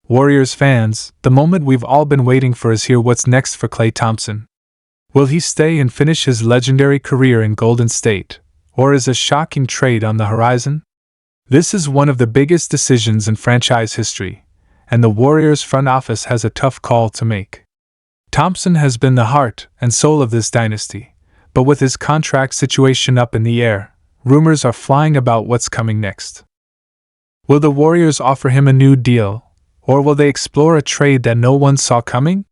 Warriors fans, the moment we've all been waiting for is here. What's next for Klay Thompson? Will he stay and finish his legendary career in Golden State, or is a shocking trade on the horizon? This is one of the biggest decisions in franchise history, and the Warriors front office has a tough call to make. Thompson has been the heart and soul of this dynasty, but with his contract situation up in the air, rumors are flying about what's coming next. Will the Warriors offer him a new deal, or will they explore a trade that no one saw coming?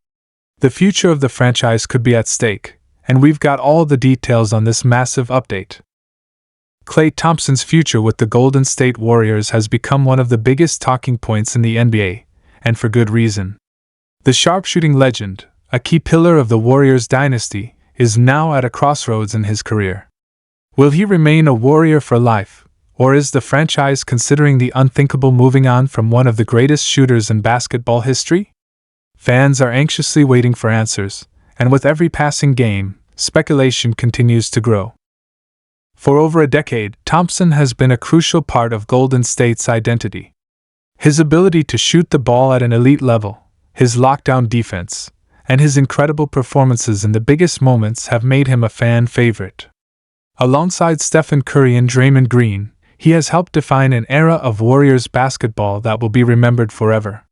The future of the franchise could be at stake, and we've got all the details on this massive update. Klay Thompson's future with the Golden State Warriors has become one of the biggest talking points in the NBA, and for good reason. The sharpshooting legend, a key pillar of the Warriors dynasty, is now at a crossroads in his career. Will he remain a Warrior for life, or is the franchise considering the unthinkable, moving on from one of the greatest shooters in basketball history? Fans are anxiously waiting for answers, and with every passing game, speculation continues to grow. For over a decade, Thompson has been a crucial part of Golden State's identity. His ability to shoot the ball at an elite level, his lockdown defense, and his incredible performances in the biggest moments have made him a fan favorite. Alongside Stephen Curry and Draymond Green, he has helped define an era of Warriors basketball that will be remembered forever.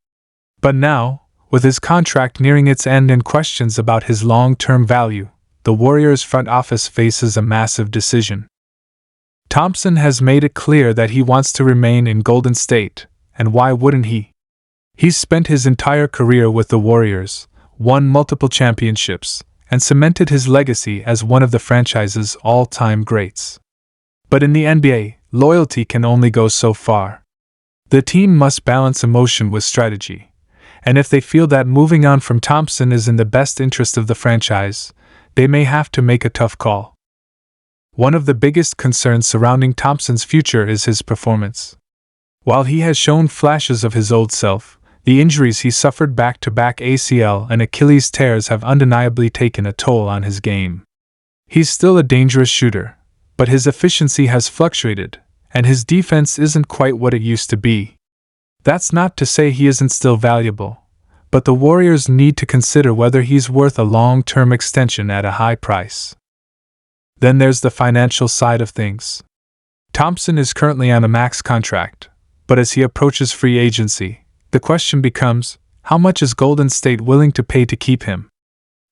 But now, with his contract nearing its end and questions about his long-term value, the Warriors front office faces a massive decision. Thompson has made it clear that he wants to remain in Golden State, and why wouldn't he? He's spent his entire career with the Warriors, won multiple championships, and cemented his legacy as one of the franchise's all-time greats. But in the NBA, loyalty can only go so far. The team must balance emotion with strategy, and if they feel that moving on from Thompson is in the best interest of the franchise, they may have to make a tough call. One of the biggest concerns surrounding Thompson's future is his performance. While he has shown flashes of his old self, the injuries he suffered back-to-back ACL and Achilles tears have undeniably taken a toll on his game. He's still a dangerous shooter, but his efficiency has fluctuated, and his defense isn't quite what it used to be. That's not to say he isn't still valuable, but the Warriors need to consider whether he's worth a long-term extension at a high price. Then there's the financial side of things. Thompson is currently on a max contract, but as he approaches free agency, the question becomes, how much is Golden State willing to pay to keep him?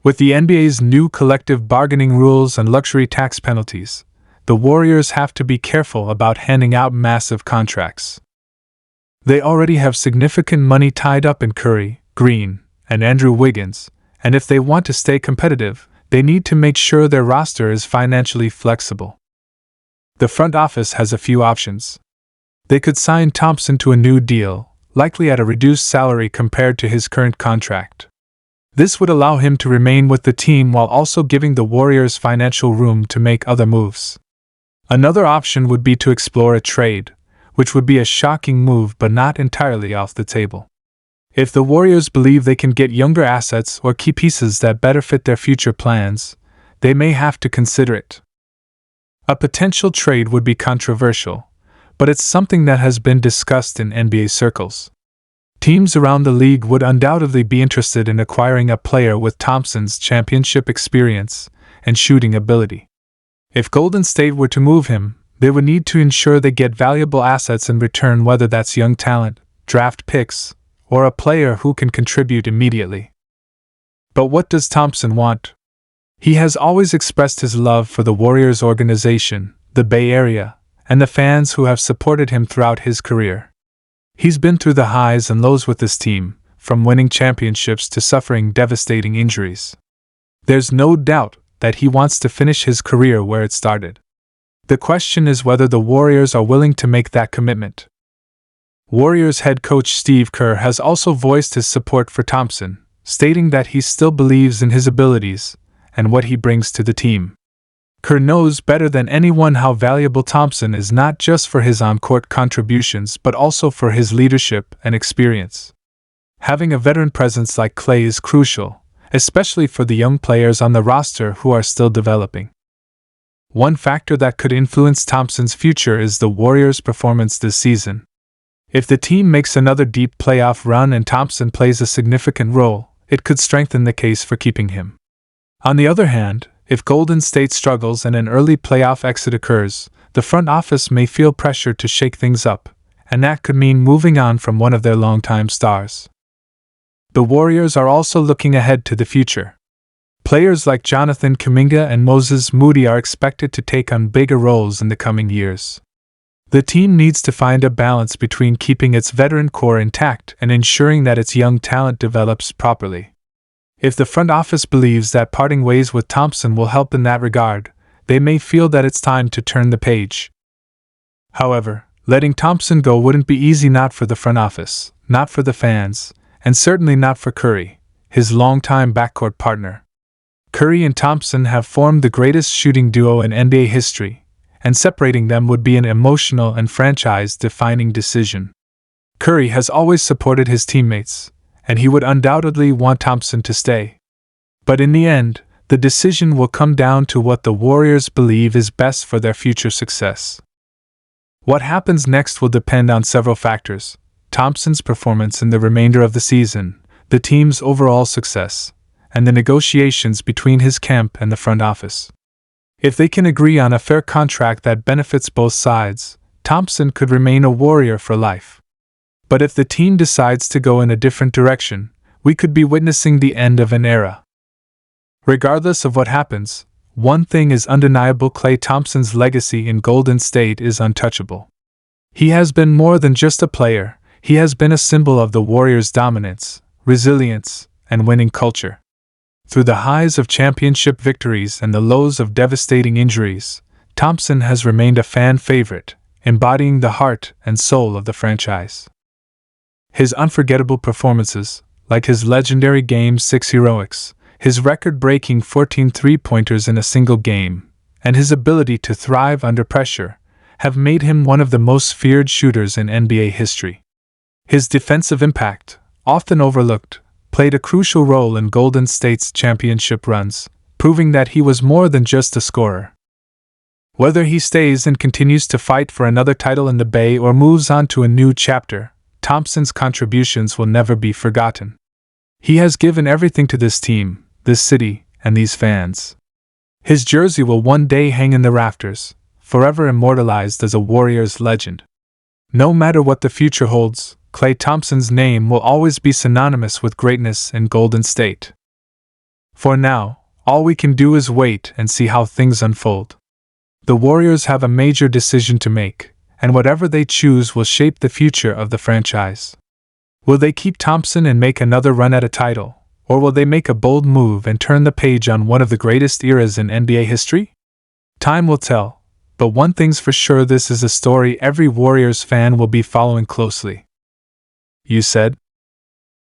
With the NBA's new collective bargaining rules and luxury tax penalties, the Warriors have to be careful about handing out massive contracts. They already have significant money tied up in Curry, Green, and Andrew Wiggins, and if they want to stay competitive, they need to make sure their roster is financially flexible. The front office has a few options. They could sign Thompson to a new deal, likely at a reduced salary compared to his current contract. This would allow him to remain with the team while also giving the Warriors financial room to make other moves. Another option would be to explore a trade, which would be a shocking move but not entirely off the table. If the Warriors believe they can get younger assets or key pieces that better fit their future plans, they may have to consider it. A potential trade would be controversial, but it's something that has been discussed in NBA circles. Teams around the league would undoubtedly be interested in acquiring a player with Thompson's championship experience and shooting ability. If Golden State were to move him, they would need to ensure they get valuable assets in return, whether that's young talent, draft picks, or a player who can contribute immediately. But what does Thompson want? He has always expressed his love for the Warriors organization, the Bay Area, and the fans who have supported him throughout his career. He's been through the highs and lows with this team, from winning championships to suffering devastating injuries. There's no doubt that he wants to finish his career where it started. The question is whether the Warriors are willing to make that commitment. Warriors head coach Steve Kerr has also voiced his support for Thompson, stating that he still believes in his abilities and what he brings to the team. Kerr knows better than anyone how valuable Thompson is, not just for his on-court contributions but also for his leadership and experience. Having a veteran presence like Klay is crucial, especially for the young players on the roster who are still developing. One factor that could influence Thompson's future is the Warriors' performance this season. If the team makes another deep playoff run and Thompson plays a significant role, it could strengthen the case for keeping him. On the other hand, if Golden State struggles and an early playoff exit occurs, the front office may feel pressure to shake things up, and that could mean moving on from one of their longtime stars. The Warriors are also looking ahead to the future. Players like Jonathan Kuminga and Moses Moody are expected to take on bigger roles in the coming years. The team needs to find a balance between keeping its veteran core intact and ensuring that its young talent develops properly. If the front office believes that parting ways with Thompson will help in that regard, they may feel that it's time to turn the page. However, letting Thompson go wouldn't be easy, not for the front office, not for the fans, and certainly not for Curry, his longtime backcourt partner. Curry and Thompson have formed the greatest shooting duo in NBA history, and separating them would be an emotional and franchise-defining decision. Curry has always supported his teammates, and he would undoubtedly want Thompson to stay. But in the end, the decision will come down to what the Warriors believe is best for their future success. What happens next will depend on several factors: Thompson's performance in the remainder of the season, the team's overall success, and the negotiations between his camp and the front office. If they can agree on a fair contract that benefits both sides, Thompson could remain a Warrior for life. But if the team decides to go in a different direction, we could be witnessing the end of an era. Regardless of what happens, one thing is undeniable: Klay Thompson's legacy in Golden State is untouchable. He has been more than just a player, he has been a symbol of the Warriors' dominance, resilience, and winning culture. Through the highs of championship victories and the lows of devastating injuries, Thompson has remained a fan favorite, embodying the heart and soul of the franchise. His unforgettable performances, like his legendary Game 6 heroics, his record-breaking 14 three-pointers in a single game, and his ability to thrive under pressure, have made him one of the most feared shooters in NBA history. His defensive impact, often overlooked, played a crucial role in Golden State's championship runs, proving that he was more than just a scorer. Whether he stays and continues to fight for another title in the Bay or moves on to a new chapter, Thompson's contributions will never be forgotten. He has given everything to this team, this city, and these fans. His jersey will one day hang in the rafters, forever immortalized as a Warriors legend. No matter what the future holds, Klay Thompson's name will always be synonymous with greatness in Golden State. For now, all we can do is wait and see how things unfold. The Warriors have a major decision to make, and whatever they choose will shape the future of the franchise. Will they keep Thompson and make another run at a title, or will they make a bold move and turn the page on one of the greatest eras in NBA history? Time will tell, but one thing's for sure: this is a story every Warriors fan will be following closely. You said?